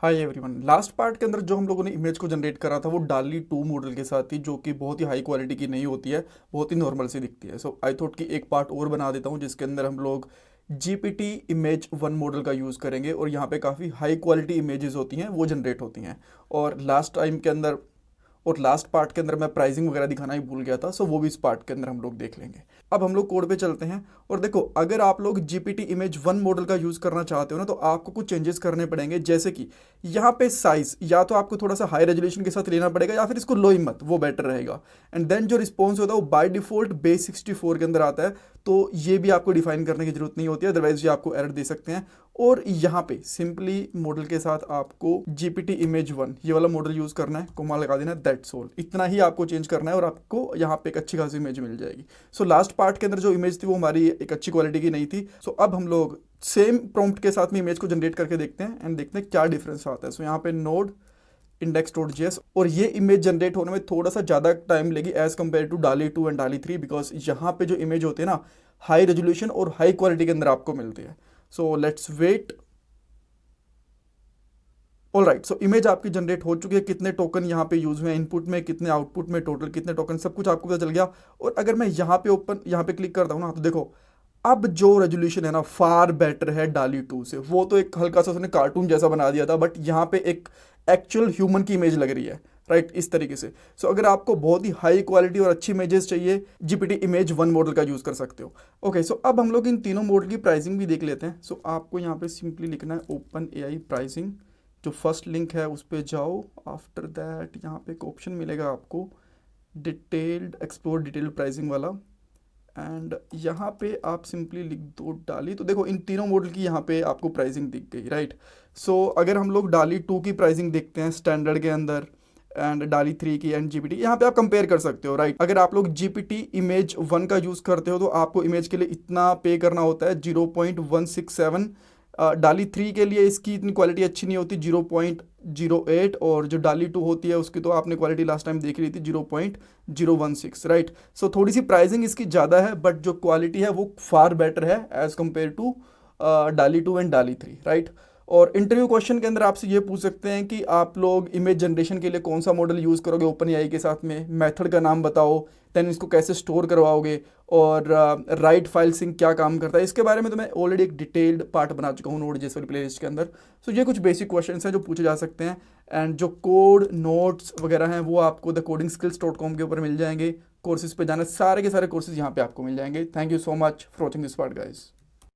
Hi everyone. Last part के अंदर जो हम लोगों ने इमेज को जनरेट करा था वो डाली 2 मॉडल के साथ थी, जो कि बहुत ही हाई क्वालिटी की नहीं होती है, बहुत ही नॉर्मल सी दिखती है। सो आई थॉट कि एक पार्ट और बना देता हूँ जिसके अंदर हम लोग जीपीटी इमेज 1 मॉडल का यूज़ करेंगे और यहाँ पे काफ़ी हाई क्वालिटी इमेजेस होती हैं वो जनरेट होती हैं। और लास्ट पार्ट के अंदर मैं प्राइसिंग वगैरह दिखाना ही भूल गया था, सो वो भी इस पार्ट के अंदर हम लोग देख लेंगे। अब हम लोग कोड पे चलते हैं और देखो, अगर आप लोग जीपीटी इमेज 1 मॉडल का यूज़ करना चाहते हो ना, तो आपको कुछ चेंजेस करने पड़ेंगे। जैसे कि यहाँ पे साइज़ या तो आपको थोड़ा सा हाई रेजोल्यूशन के साथ लेना पड़ेगा या फिर इसको लो ही मत, वो बेटर रहेगा। एंड देन जो रिस्पॉन्स होता है वो बाय डिफ़ॉल्ट बेस 64 के अंदर आता है, तो ये भी आपको डिफाइन करने की जरूरत नहीं होती है, अदरवाइज ये आपको एरर दे सकते हैं। और यहाँ पे सिंपली मॉडल के साथ आपको जीपीटी इमेज 1 ये वाला मॉडल यूज़ करना है, कोमा लगा देना है, दैट्स ऑल। इतना ही आपको चेंज करना है और आपको यहाँ पे एक अच्छी खासी इमेज मिल जाएगी। सो लास्ट पार्ट के अंदर जो इमेज थी वो हमारी एक अच्छी क्वालिटी की नहीं थी। सो अब हम लोग सेम प्रॉम्प्ट के साथ में इमेज को जनरेट करके देखते हैं एंड देखते हैं क्या डिफरेंस आता है। सो यहाँ पे नोड index.js, और ये इमेज जनरेट होने में थोड़ा सा ज़्यादा टाइम लेगी एज़ कम्पेयर टू डाली 2 एंड डाली 3, बिकॉज यहाँ पे जो इमेज होते हैं ना, हाई रेजोल्यूशन और हाई क्वालिटी के अंदर आपको मिलती है। So let's wait. All right, so image आपकी जनरेट हो चुकी है। कितने टोकन यहाँ पे यूज़ हुए इनपुट में, कितने आउटपुट में, टोटल कितने टोकन, सब कुछ आपको पता चल गया। और अगर मैं यहाँ पे क्लिक करता हूँ ना, तो देखो अब जो रेजोल्यूशन है ना फार बेटर है डाली 2 से। वो तो एक हल्का सा उसने कार्टून जैसा बना दिया था, बट यहाँ पे एक एक्चुअल ह्यूमन की इमेज लग रही है, राइट, इस तरीके से। सो अगर आपको बहुत ही हाई क्वालिटी और अच्छी इमेजेस चाहिए, जीपीटी इमेज 1 मॉडल का यूज़ कर सकते हो। ओके, सो अब हम लोग इन तीनों मॉडल की प्राइसिंग भी देख लेते हैं। सो आपको यहाँ पे सिंपली लिखना है ओपन एआई प्राइसिंग, जो फर्स्ट लिंक है उस पर जाओ। आफ्टर दैट यहाँ पे एक ऑप्शन मिलेगा आपको डिटेल्ड एक्सप्लोर डिटेल्ड प्राइसिंग वाला, एंड यहाँ पे आप सिंपली लिख दो डाली। तो देखो इन तीनों मॉडल की यहाँ पे आपको प्राइसिंग दिख गई, राइट। सो अगर हम लोग डाली 2 की प्राइसिंग देखते हैं स्टैंडर्ड के अंदर एंड डाली 3 की एंड जीपीटी, यहाँ पे आप कंपेयर कर सकते हो, राइट। अगर आप लोग जीपीटी इमेज 1 का यूज़ करते हो तो आपको इमेज के लिए इतना पे करना होता है 0.167। डाली 3 के लिए इसकी इतनी क्वालिटी अच्छी नहीं होती, 0.08, और जो डाली 2 होती है उसकी तो आपने क्वालिटी लास्ट टाइम देख रही थी 0.016, राइट। सो थोड़ी सी प्राइसिंग इसकी ज़्यादा है, बट जो क्वालिटी है वो फार बेटर है एज़ कम्पेयर टू डाली 2 एंड डाली 3, राइट। और इंटरव्यू क्वेश्चन के अंदर आपसे ये पूछ सकते हैं कि आप लोग इमेज जनरेशन के लिए कौन सा मॉडल यूज़ करोगे ओपन एआई के साथ में, मेथड का नाम बताओ, देन इसको कैसे स्टोर करवाओगे, और राइट फाइल सिंक क्या काम करता है, इसके बारे में तो मैं ऑलरेडी एक डिटेल्ड पार्ट बना चुका हूँ नोड जेएस वाली प्लेलिस्ट के अंदर। सो ये कुछ बेसिक क्वेश्चंस हैं जो पूछे जा सकते हैं, एंड जो कोड नोट्स वगैरह हैं वो आपको thecodingskills.com के ऊपर मिल जाएंगे। कोर्सेज पे जाना, सारे के सारे कोर्सेज यहाँ पे आपको मिल जाएंगे। Thank you so much for watching this part guys.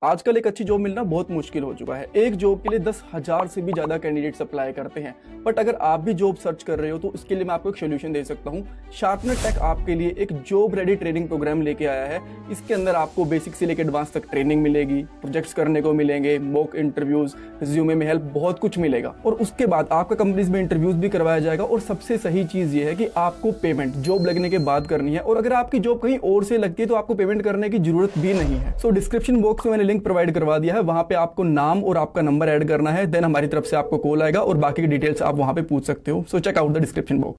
आजकल एक अच्छी जॉब मिलना बहुत मुश्किल हो चुका है। एक जॉब के लिए 10,000 से भी ज्यादा कैंडिडेट्स अप्लाई करते हैं। बट अगर आप भी जॉब सर्च कर रहे हो तो इसके लिए मैं आपको एक सोल्यूशन दे सकता हूँ। शार्पनर टेक आपके लिए एक जॉब रेडी ट्रेनिंग प्रोग्राम लेके आया है। इसके अंदर आपको बेसिक से लेकर एडवांस तक ट्रेनिंग मिलेगी, प्रोजेक्ट्स करने को मिलेंगे, मॉक इंटरव्यूज, रिज्यूमे में हेल्प, बहुत कुछ मिलेगा। और उसके बाद आपका कंपनीज में इंटरव्यूज भी करवाया जाएगा। और सबसे सही चीज ये है कि आपको पेमेंट जॉब लगने के बाद करनी है, और अगर आपकी जॉब कहीं और से लगती है तो आपको पेमेंट करने की जरूरत भी नहीं है। सो डिस्क्रिप्शन बॉक्स में मैंने लिंक प्रोवाइड करवा दिया है, वहां पे आपको नाम और आपका नंबर ऐड करना है, देन हमारी तरफ से आपको कॉल आएगा और बाकी की डिटेल्स आप वहां पे पूछ सकते हो। So check out the description box.